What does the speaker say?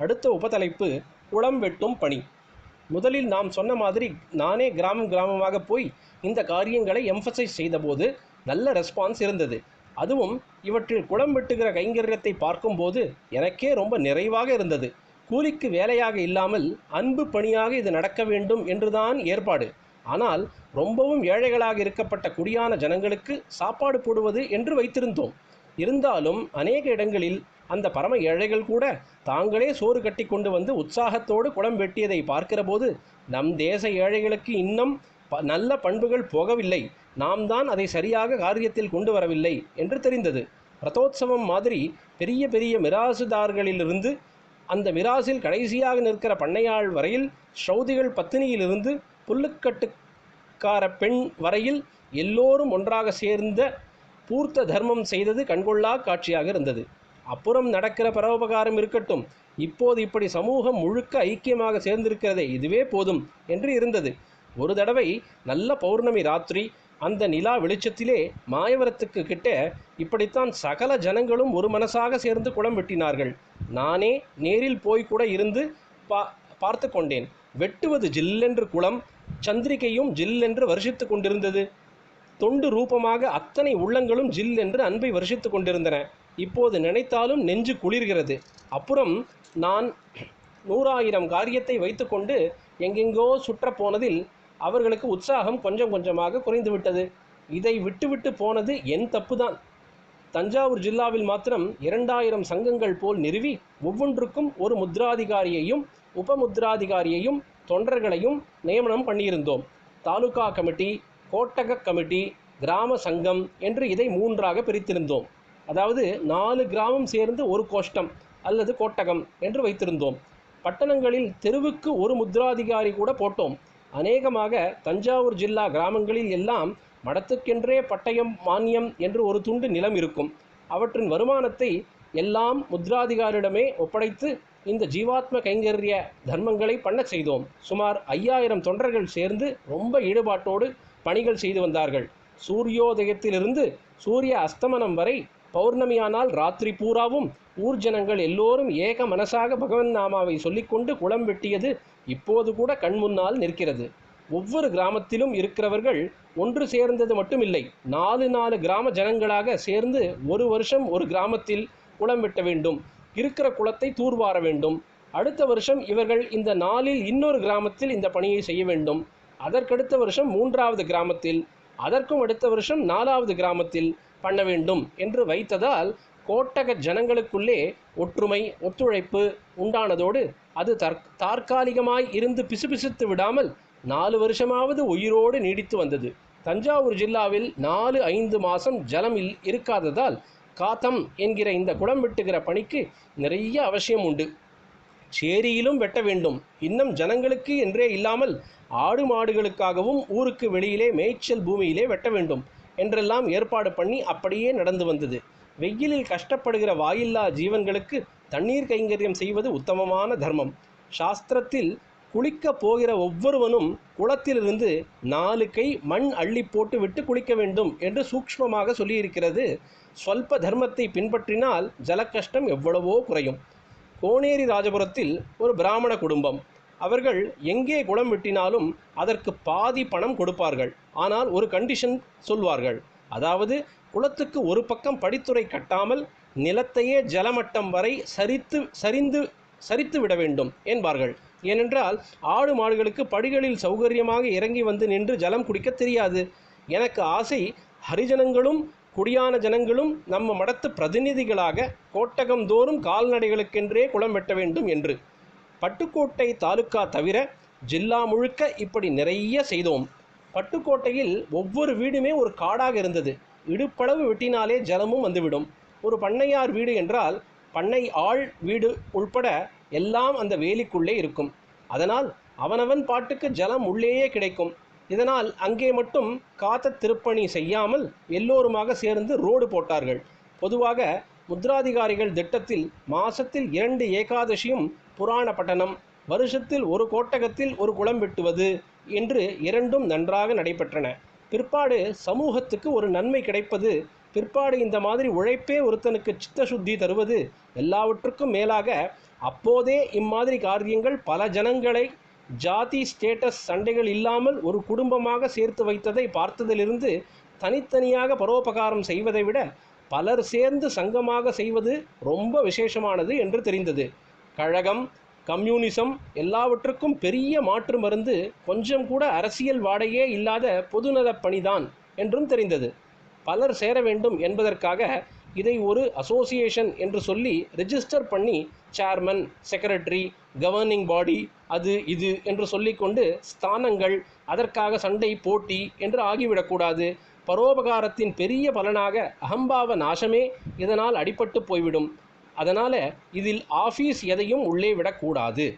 அடுத்த உபதலைப்பு குளம் வெட்டும் பணி. முதலில் நாம் சொன்ன மாதிரி நானே கிராமமாக போய் இந்த காரியங்களை எம்பசைஸ் செய்தபோது நல்ல ரெஸ்பான்ஸ் இருந்தது. அதுவும் இவற்றில் குளம் வெட்டுகிற கைங்கரியத்தை பார்க்கும்போது எனக்கே ரொம்ப நிறைவாக இருந்தது. கூலிக்கு வேலையாக இல்லாமல் அன்பு பணியாக இது நடக்க வேண்டும் என்றுதான் ஏற்பாடு. ஆனால் ரொம்பவும் ஏழைகளாக இருக்கப்பட்ட குடியான ஜனங்களுக்கு சாப்பாடு போடுவது என்று வைத்திருந்தோம். இருந்தாலும் அநேக இடங்களில் அந்த பரம ஏழைகள் கூட தாங்களே சோறு கட்டி கொண்டு வந்து உற்சாகத்தோடு குளம் வெட்டியதை பார்க்கிற போது நம் தேச ஏழைகளுக்கு இன்னும் நல்ல பண்புகள் போகவில்லை, நாம் தான் அதை சரியாக காரியத்தில் கொண்டு வரவில்லை என்று தெரிந்தது. ரதோத்சவம் மாதிரி பெரிய பெரிய மிராசுதார்களிலிருந்து அந்த மிராசில் கடைசியாக நிற்கிற பண்ணையாள் வரையில், ஸ்ரௌதிகள் பத்தினியிலிருந்து புல்லுக்கட்டுக்கார பெண் வரையில் எல்லோரும் ஒன்றாக சேர்ந்த பூர்த்த தர்மம் செய்தது கண்கொள்ளா காட்சியாக இருந்தது. அப்புறம் நடக்கிற பரோபகாரம் இருக்கட்டும், இப்போது இப்படி சமூகம் முழுக்க ஐக்கியமாக சேர்ந்திருக்கிறதே இதுவே போதும் என்று இருந்தது. ஒரு தடவை நல்ல பௌர்ணமி ராத்திரி அந்த நிலா வெளிச்சத்திலே மாயவரத்துக்கு கிட்ட இப்படித்தான் சகல ஜனங்களும் ஒரு மனசாக சேர்ந்து குளம் வெட்டினார்கள். நானே நேரில் போய் கூட இருந்து பார்த்து கொண்டேன். வெட்டுவது ஜில்லென்று குளம், சந்திரிகையும் ஜில்லென்று வருஷித்து கொண்டிருந்தது. தொண்டு ரூபமாக அத்தனை உள்ளங்களும் ஜில் என்று அன்பை வருஷித்து கொண்டிருந்தன. இப்போது நினைத்தாலும் நெஞ்சு குளிர்கிறது. அப்புறம் நான் 100,000 காரியத்தை வைத்துக்கொண்டு எங்கெங்கோ சுற்றப்போனதில் அவர்களுக்கு உற்சாகம் கொஞ்சம் கொஞ்சமாக குறைந்து விட்டது. இதை விட்டுவிட்டு போனது என் தப்புதான். தஞ்சாவூர் ஜில்லாவில் மாத்திரம் 2000 சங்கங்கள் போல் நிறுவி ஒவ்வொன்றுக்கும் ஒரு முத்ராதிகாரியையும் உபமுத்ராதிகாரியையும் தொண்டர்களையும் நியமனம் பண்ணியிருந்தோம். தாலுகா கமிட்டி, கோட்டக கமிட்டி, கிராம சங்கம் என்று இதை 3ஆக பிரித்திருந்தோம். அதாவது 4 கிராமம் சேர்ந்து ஒரு கோஷ்டம் அல்லது கோட்டகம் என்று வைத்திருந்தோம். பட்டணங்களில் தெருவுக்கு ஒரு முத்ராதிகாரி கூட போட்டோம். அநேகமாக தஞ்சாவூர் ஜில்லா கிராமங்களில் எல்லாம் மடத்துக்கென்றே பட்டயம் மானியம் என்று ஒரு துண்டு நிலம் இருக்கும். அவற்றின் வருமானத்தை எல்லாம் முத்ராதிகாரிடமே ஒப்படைத்து இந்த ஜீவாத்ம கைங்கரிய தர்மங்களை பண்ண செய்தோம். சுமார் 5000 தொண்டர்கள் சேர்ந்து ரொம்ப ஈடுபாட்டோடு பணிகள் செய்து வந்தார்கள். சூரியோதயத்திலிருந்து சூரிய அஸ்தமனம் வரை, பௌர்ணமியானால் ராத்திரி பூராவும் ஊர் ஜனங்கள் எல்லோரும் ஏக மனசாக பகவன் நாமாவை சொல்லிக்கொண்டு குளம் வெட்டியது இப்போது கூட கண்முன்னால் நிற்கிறது. ஒவ்வொரு கிராமத்திலும் இருக்கிறவர்கள் ஒன்று சேர்ந்தது மட்டுமில்லை, 4 கிராம ஜனங்களாக சேர்ந்து ஒரு வருஷம் ஒரு கிராமத்தில் குளம் வெட்ட வேண்டும், இருக்கிற குளத்தை தூர்வார வேண்டும். அடுத்த வருஷம் இவர்கள் இந்த 4இல் இன்னொரு கிராமத்தில் இந்த பணியை செய்ய வேண்டும். அதற்கடுத்த வருஷம் 3வது கிராமத்தில், அதற்கும் அடுத்த வருஷம் 4வது கிராமத்தில் பண்ண வேண்டும் என்று வைத்ததால் கோட்டக ஜனங்களுக்குள்ளே ஒற்றுமை ஒத்துழைப்பு உண்டானதோடு அது தற்காலிகமாய் இருந்து பிசுபிசுத்து விடாமல் 4 வருஷமாவது உயிரோடு நீடித்து வந்தது. தஞ்சாவூர் ஜில்லாவில் 4-5 மாதம் ஜலம் இருக்காததால் காத்தம் என்கிற இந்த குளம் வெட்டுகிற பணிக்கு நிறைய அவசியம் உண்டு. சேரியிலும் வெட்ட வேண்டும். இன்னும் ஜனங்களுக்கு என்றே இல்லாமல் ஆடு மாடுகளுக்காகவும் ஊருக்கு வெளியிலே மேய்ச்சல் பூமியிலே வெட்ட வேண்டும் என்றெல்லாம் ஏற்பாடு பண்ணி அப்படியே நடந்து வந்தது. வெயிலில் கஷ்டப்படுகிற வாயில்லா ஜீவன்களுக்கு தண்ணீர் கைங்கரியம் செய்வது உத்தமமான தர்மம். சாஸ்திரத்தில் குளிக்க போகிற ஒவ்வொருவனும் குளத்திலிருந்து 4 கை மண் அள்ளி போட்டு விட்டு குளிக்க வேண்டும் என்று சூக்ஷ்மமாக சொல்லியிருக்கிறது. ஸ்வல்ப தர்மத்தை பின்பற்றினால் ஜலக்கஷ்டம் எவ்வளவோ குறையும். கோனேரி ராஜபுரத்தில் ஒரு பிராமண குடும்பம். அவர்கள் எங்கே குளம் வெட்டினாலும் அதற்கு பாதி பணம் கொடுப்பார்கள். ஆனால் ஒரு கண்டிஷன் சொல்வார்கள். அதாவது குளத்துக்கு ஒரு பக்கம் படித்துறை கட்டாமல் நிலத்தையே ஜலமட்டம் வரை சரித்து விட வேண்டும் என்பார்கள். ஏனென்றால் ஆடு மாடுகளுக்கு படிகளில் சௌகரியமாக இறங்கி வந்து நின்று ஜலம் குடிக்க தெரியாது. எனக்கு ஆசை, ஹரிஜனங்களும் குடியான ஜனங்களும் நம்ம மடத்து பிரதிநிதிகளாக கோட்டகம் தோறும் கால்நடைகளுக்கென்றே குளம் வெட்ட வேண்டும் என்று. பட்டுக்கோட்டை தாலுக்கா தவிர ஜில்லா முழுக்க இப்படி நிறைய செய்தோம். பட்டுக்கோட்டையில் ஒவ்வொரு வீடுமே ஒரு காடாக இருந்தது. இடுப்பளவு வெட்டினாலே ஜலமும் வந்துவிடும். ஒரு பண்ணையார் வீடு என்றால் பண்ணை ஆள் வீடு உள்பட எல்லாம் அந்த வேலிக்குள்ளே இருக்கும். அதனால் அவனவன் பாட்டுக்கு ஜலம் உள்ளேயே கிடைக்கும். இதனால் அங்கே மட்டும் காத்த திருப்பணி செய்யாமல் எல்லோருமாக சேர்ந்து ரோடு போட்டார்கள். பொதுவாக முத்ராதிகாரிகள் திட்டத்தில் மாசத்தில் 2 ஏகாதசியும் புராண பட்டணம், வருஷத்தில் ஒரு கோட்டகத்தில் ஒரு குளம் வெட்டுவது என்று 2ம் நன்றாக நடைபெற்றன. பிற்பாடு சமூகத்துக்கு ஒரு நன்மை கிடைப்பது, பிற்பாடு இந்த மாதிரி உழைப்பே ஒருத்தனுக்கு சித்த சுத்தி தருவது, எல்லாவற்றுக்கும் மேலாக அப்போதே இம்மாதிரி காரியங்கள் பல ஜனங்களை ஜாதி ஸ்டேட்டஸ் சண்டைகள் இல்லாமல் ஒரு குடும்பமாக சேர்த்து வைத்ததை பார்த்ததிலிருந்து தனித்தனியாக பரோபகாரம் செய்வதை விட பலர் சேர்ந்து சங்கமாக செய்வது ரொம்ப விசேஷமானது என்று தெரிந்தது. கழகம், கம்யூனிசம் எல்லாவற்றுக்கும் பெரிய மாற்று மருந்து கொஞ்சம் கூட அரசியல் வாடையே இல்லாத பொதுநலப் பணிதான் என்றும் தெரிந்தது. பலர் சேர வேண்டும் என்பதற்காக இதை ஒரு அசோசியேஷன் என்று சொல்லி ரெஜிஸ்டர் பண்ணி சேர்மன், செக்ரட்டரி, கவர்னிங் பாடி, அது இது என்று சொல்லிக்கொண்டு ஸ்தானங்கள், அதற்காக சண்டை போட்டி என்று ஆகிவிடக்கூடாது. பரோபகாரத்தின் பெரிய பலனாக அகம்பாவ நாசமே இதனால் அடிபட்டு போய்விடும். அதனால் இதில் ஆஃபீஸ் எதையும் உள்ளே விடக்கூடாது.